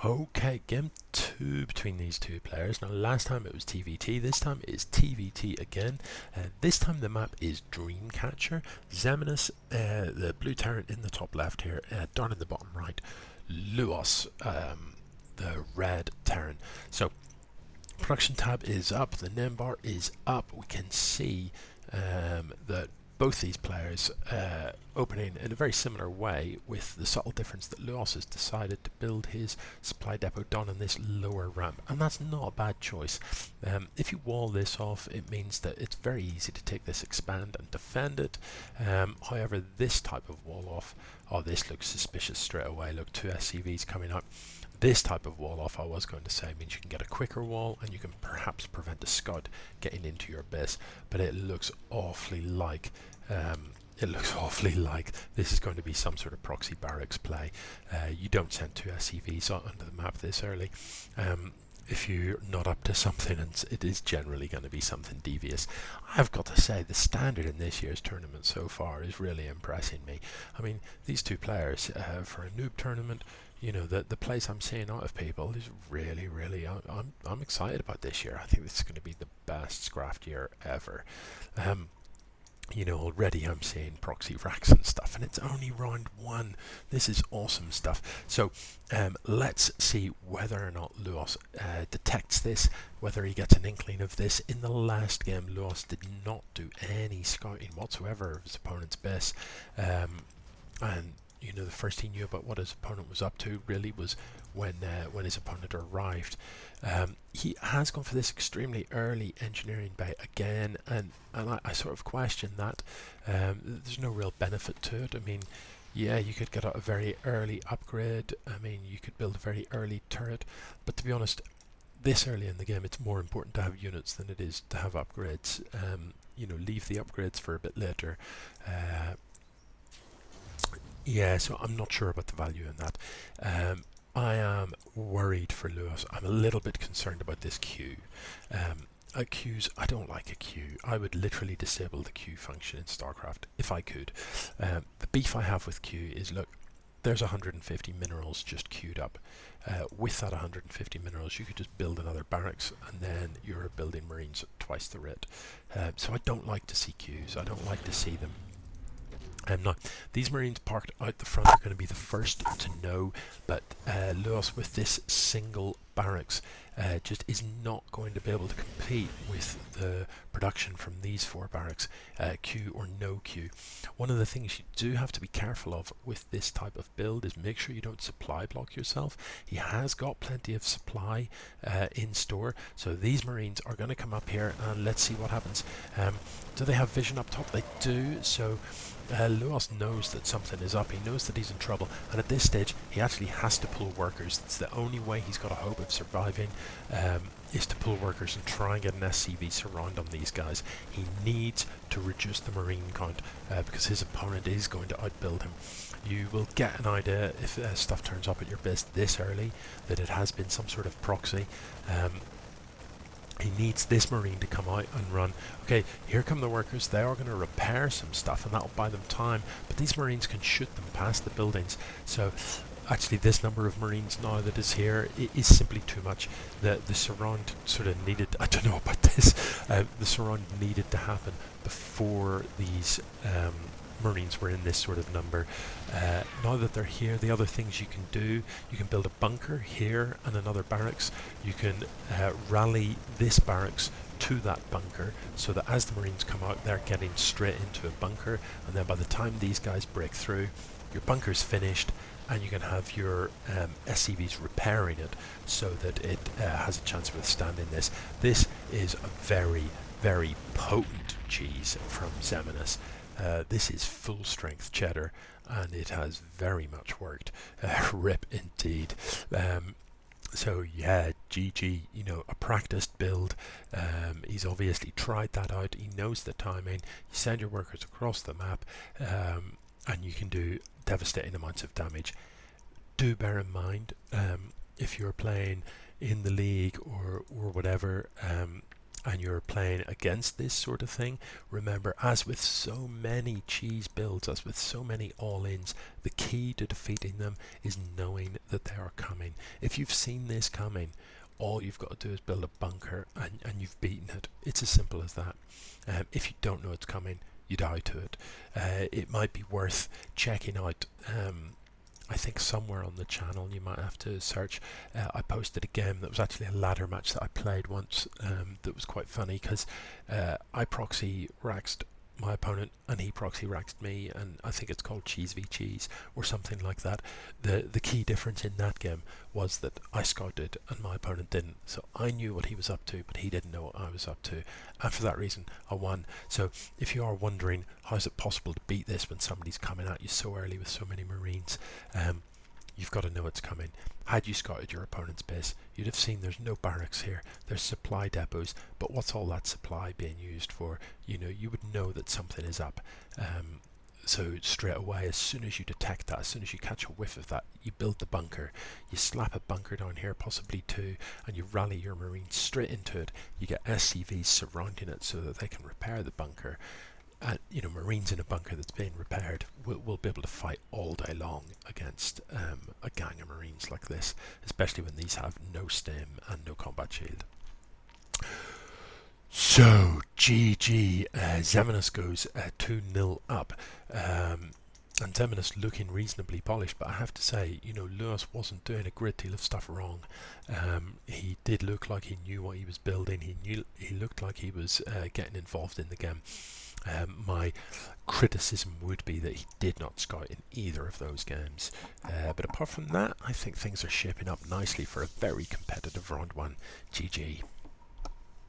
Okay, game 2 between these two players. Now last time it was TVT, this time it is TVT again. This time the map is Dreamcatcher. Xeminus, the blue turret in the top left here, down in the bottom right, Louos, the red Terran. So production tab is up, the name bar is up. We can see that both these players opening in a very similar way, with the subtle difference that Louos has decided to build his supply depot down on this lower ramp, and that's not a bad choice. If you wall this off, it means that it's very easy to take this expand and defend it. However, this type of wall off, oh, this looks suspicious straight away. Look, two SCVs coming up. This type of wall off, I was going to say, means you can get a quicker wall and you can perhaps prevent a scout getting into your base, but it looks awfully like this is going to be some sort of proxy barracks play. You don't send two SCVs onto the map this early if you're not up to something, and it is generally going to be something devious. I've got to say, the standard in this year's tournament so far is really impressing me. I mean, these two players, for a noob tournament, you know, the plays I'm seeing out of people is really, I'm excited about this year. I think this is going to be the best Scraft year ever. You know, already I'm seeing proxy racks and stuff, and it's only round 1. This is awesome stuff. So let's see whether or not Louos detects this, whether he gets an inkling of this. In the last game, Louos did not do any scouting whatsoever of his opponent's base, and you know, the first he knew about what his opponent was up to really was when his opponent arrived. He has gone for this extremely early engineering bait again, and I sort of question that. There's no real benefit to it. I mean, yeah, you could get a very early upgrade. I mean, you could build a very early turret, but to be honest, this early in the game, it's more important to have units than it is to have upgrades. You know, leave the upgrades for a bit later. Yeah, so I'm not sure about the value in that. I am worried for Louos. I'm a little bit concerned about this queue. Queues, I don't like a queue. I would literally disable the queue function in StarCraft if I could. The beef I have with queue is, look, there's 150 minerals just queued up. With that 150 minerals, you could just build another barracks, and then you're building marines at twice the rate. So I don't like to see queues. I don't like to see them. Now, these marines parked out the front are going to be the first to know, but Louos with this single barracks just is not going to be able to compete with the production from these 4 barracks, queue or no queue. One of the things you do have to be careful of with this type of build is make sure you don't supply block yourself. He has got plenty of supply in store, so these marines are going to come up here, and let's see what happens. Do they have vision up top? They do, so Louos knows that something is up. He knows that he's in trouble, and at this stage he actually has to pull workers. It's the only way he's got a hope of surviving, is to pull workers and try and get an SCV surround on these guys. He needs to reduce the marine count because his opponent is going to outbuild him. You will get an idea if stuff turns up at your base this early that it has been some sort of proxy. He needs this marine to come out and run. Okay, here come the workers. They are going to repair some stuff, and that'll buy them time, but these marines can shoot them past the buildings. So actually this number of marines now that is here is simply too much. The surround sort of needed, I don't know about this, the surround needed to happen before these marines were in this sort of number. Now that they're here, the other things you can do, you can build a bunker here and another barracks. You can rally this barracks to that bunker, so that as the marines come out, they're getting straight into a bunker, and then by the time these guys break through, your bunker's finished, and you can have your SCVs repairing it so that it has a chance of withstanding this. This is a very, very potent cheese from Xeminus. This is full strength cheddar, and it has very much worked. Rip indeed. So yeah, GG, you know, a practiced build. He's obviously tried that out. He knows the timing. You send your workers across the map, and you can do devastating amounts of damage. Do bear in mind, if you're playing in the league or whatever, and you're playing against this sort of thing, remember, as with so many cheese builds, as with so many all-ins, the key to defeating them is knowing that they are coming. If you've seen this coming, all you've got to do is build a bunker and you've beaten it. It's as simple as that. If you don't know it's coming, you die to it. It might be worth checking out. I think somewhere on the channel you might have to search. I posted a game that was actually a ladder match that I played once that was quite funny, because I proxy raxed my opponent and he proxy raxed me, and I think it's called Cheese v Cheese or something like that. The key difference in that game was that I scouted and my opponent didn't, so I knew what he was up to but he didn't know what I was up to, and for that reason I won. So if you are wondering how is it possible to beat this when somebody's coming at you so early with so many Marines, you've got to know it's coming. Had you scouted your opponent's base, you'd have seen there's no barracks here, there's supply depots, but what's all that supply being used for? You know, you would know that something is up. So straight away, as soon as you detect that, as soon as you catch a whiff of that, you build the bunker, you slap a bunker down here, possibly two, and you rally your Marines straight into it. You get SCVs surrounding it so that they can repair the bunker. You know, Marines in a bunker that's being repaired will be able to fight all day long against a gang of Marines like this, especially when these have no stim and no combat shield. So, GG, Xeminus goes 2-0 up, and Xeminus looking reasonably polished, but I have to say, you know, Louos wasn't doing a great deal of stuff wrong. He did look like he knew what he was building, he looked like he was getting involved in the game. My criticism would be that he did not scout in either of those games, but apart from that, I think things are shaping up nicely for a very competitive round one. GG.